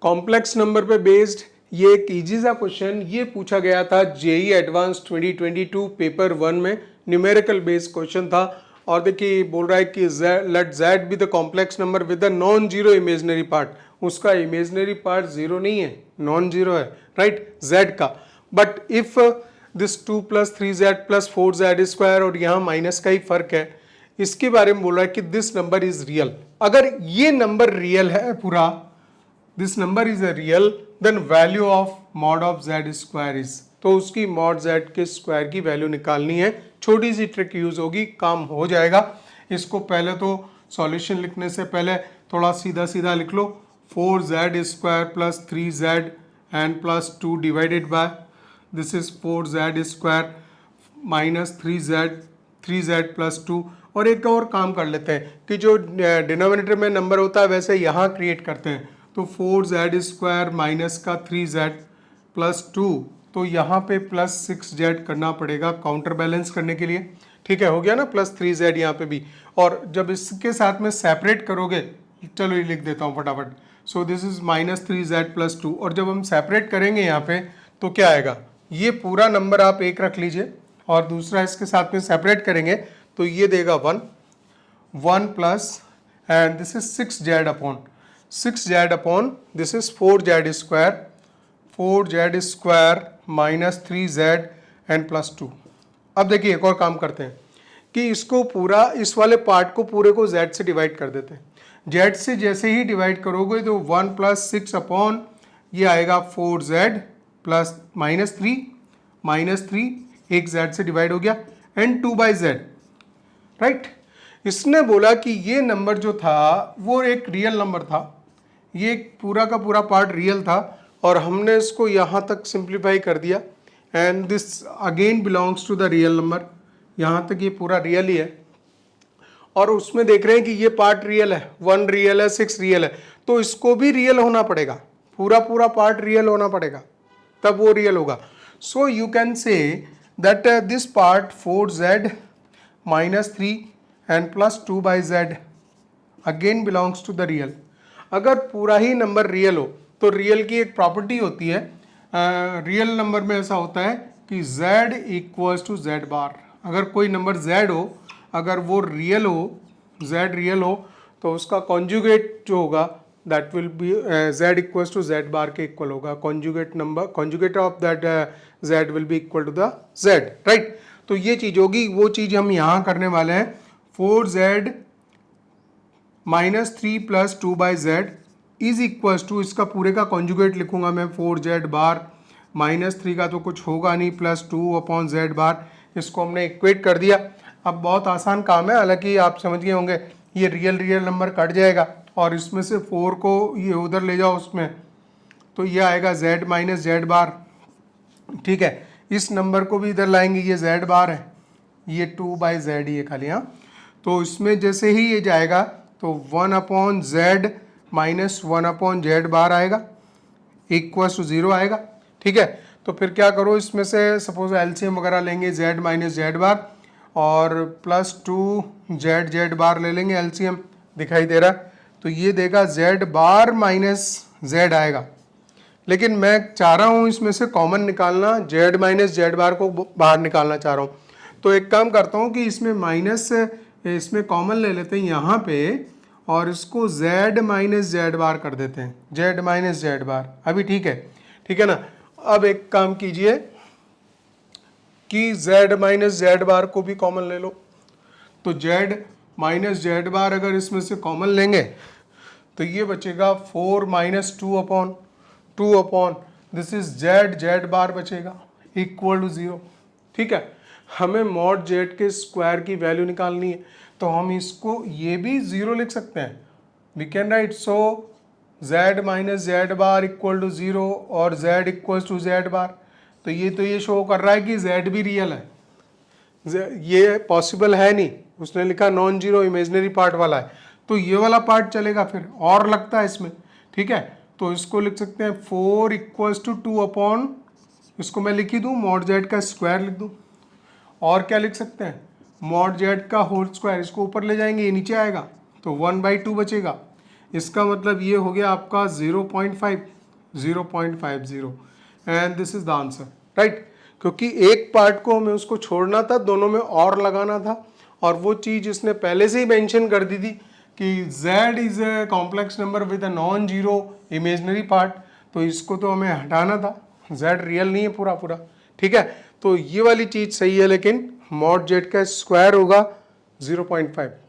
Complex number पे based ये एक इजी सा क्वेश्चन ये पूछा गया था जेई एडवांस 2022 पेपर 1 में, न्यूमेरिकल बेस्ड क्वेश्चन था। और देखिए बोल रहा है कि let Z be the complex number with the non zero imaginary part. उसका इमेजिनरी पार्ट जीरो नहीं है, नॉन जीरो है, राइट, जेड का। But if this 2 + 3z + 4z square, और यहाँ माइनस का ही फर्क है, इसके बारे में बोल रहा है कि दिस नंबर इज रियल। अगर ये नंबर रियल है पूरा, this number is a real, then value of mod of Z square is, तो उसकी मॉड जेड के स्क्वायर की वैल्यू निकालनी है। छोटी सी ट्रिक यूज होगी, काम हो जाएगा। इसको पहले तो सॉल्यूशन लिखने से पहले थोड़ा सीधा सीधा लिख लो। 4z square + 3z and +2 divided by this is 4z square - 3z + 2। और एक और काम कर लेते हैं कि जो डिनोमिनेटर में नंबर होता है वैसे यहाँ क्रिएट करते हैं। तो 4z स्क्वायर माइनस का 3z + 2, तो यहाँ पे +6z करना पड़ेगा काउंटर बैलेंस करने के लिए। ठीक है, हो गया ना, +3z यहाँ पे भी। और जब इसके साथ में सेपरेट करोगे, चलो ये लिख देता हूँ फटाफट। सो दिस इज -3z + 2, और जब हम सेपरेट करेंगे यहाँ पे तो क्या आएगा, ये पूरा नंबर आप एक रख लीजिए और दूसरा इसके साथ में सेपरेट करेंगे तो ये देगा 1 plus, and this is 6z upon 6z this is 4z square -3z and +2। अब देखिए एक और काम करते हैं कि इसको पूरा, इस वाले पार्ट को पूरे को z से डिवाइड कर देते हैं। z से जैसे ही डिवाइड करोगे तो 1 + 6 अपॉन ये आएगा 4z प्लस -3 एक z से डिवाइड हो गया एंड 2/z, राइट। इसने बोला कि ये नंबर जो था वो एक रियल नंबर था, ये पूरा का पूरा पार्ट रियल था, और हमने इसको यहाँ तक सिंप्लीफाई कर दिया and this again belongs to the real number. यहाँ तक ये पूरा रियल ही है, और उसमें देख रहे हैं कि ये पार्ट रियल है, 1 रियल है, 6 रियल है, तो इसको भी रियल होना पड़ेगा, पूरा पार्ट रियल होना पड़ेगा, तब वो रियल होगा। So you can say that this part 4z -3 and +2/z again belongs to the real. अगर पूरा ही नंबर रियल हो तो रियल की एक प्रॉपर्टी होती है, रियल नंबर में ऐसा होता है कि z = z बार। अगर कोई नंबर z हो, अगर वो रियल हो, z रियल हो, तो उसका कॉन्जुगेट जो होगा that will be z = z bar के इक्वल होगा। Conjugate number, conjugate of that z will be equal to the z, right. तो ये चीज होगी, वो चीज हम यहाँ करने वाले हैं। 4z -3 + 2/z is equal to, इसका पूरे का कॉन्जुगेट लिखूंगा मैं, 4z बार -3 का तो कुछ होगा नहीं, +2/z बार। इसको हमने इक्वेट कर दिया। अब बहुत आसान काम है, हालांकि आप समझ गए होंगे, ये रियल नंबर कट जाएगा और इसमें से 4 को ये उधर ले जाओ उसमें, तो ये आएगा z - z बार। ठीक है, इस नंबर को भी इधर लाएंगे, ये z बार है, ये 2/z ही है खाली। हाँ, तो इसमें जैसे ही ये जाएगा तो 1/z -1/z बार आएगा, = 0 आएगा। ठीक है, तो फिर क्या करो, इसमें से सपोज एलसीएम वगैरह लेंगे, z - z बार और +2z बार ले लेंगे, एलसीएम दिखाई दे रहा, तो ये देगा z बार -z आएगा। लेकिन मैं चाह रहा हूँ इसमें से कॉमन निकालना, z - z बार को बाहर निकालना चाह रहा हूँ। तो एक काम करता हूँ कि इसमें माइनस, इसमें कॉमन ले लेते हैं यहाँ पे, और इसको z - z बार कर देते हैं, z - z बार। अभी ठीक है ना। अब एक काम कीजिए कि z - z बार को भी कॉमन ले लो, तो z - z बार अगर इसमें से कॉमन लेंगे तो ये बचेगा 4 - 2/2 दिस इज z बार बचेगा = 0। ठीक है, हमें मॉड z के स्क्वायर की वैल्यू निकालनी है, तो हम इसको ये भी 0 लिख सकते हैं। We can write, so z - z bar = 0 और z = z बार। तो ये शो कर रहा है कि z भी रियल है, ये पॉसिबल है नहीं, उसने लिखा नॉन जीरो इमेजिनरी पार्ट वाला है, तो ये वाला पार्ट चलेगा फिर, और लगता है इसमें। ठीक है, तो इसको लिख सकते हैं 4 = 2/, इसको मैं लिख ही दूँ, मॉड z का स्क्वायर लिख दूँ, और क्या लिख सकते हैं, मॉड z का होल स्क्वायर, इसको ऊपर ले जाएंगे ये नीचे आएगा, तो 1/2 बचेगा। इसका मतलब ये हो गया आपका 0.50 and this is the answer, right. क्योंकि एक पार्ट को हमें उसको छोड़ना था, दोनों में और लगाना था, और वो चीज इसने पहले से ही मेंशन कर दी थी कि z is a complex number with a non zero imaginary part, तो इसको तो हमें हटाना था, z रियल नहीं है पूरा पूरा, ठीक है। तो ये वाली चीज सही है, लेकिन मॉड z का स्क्वायर होगा 0.5।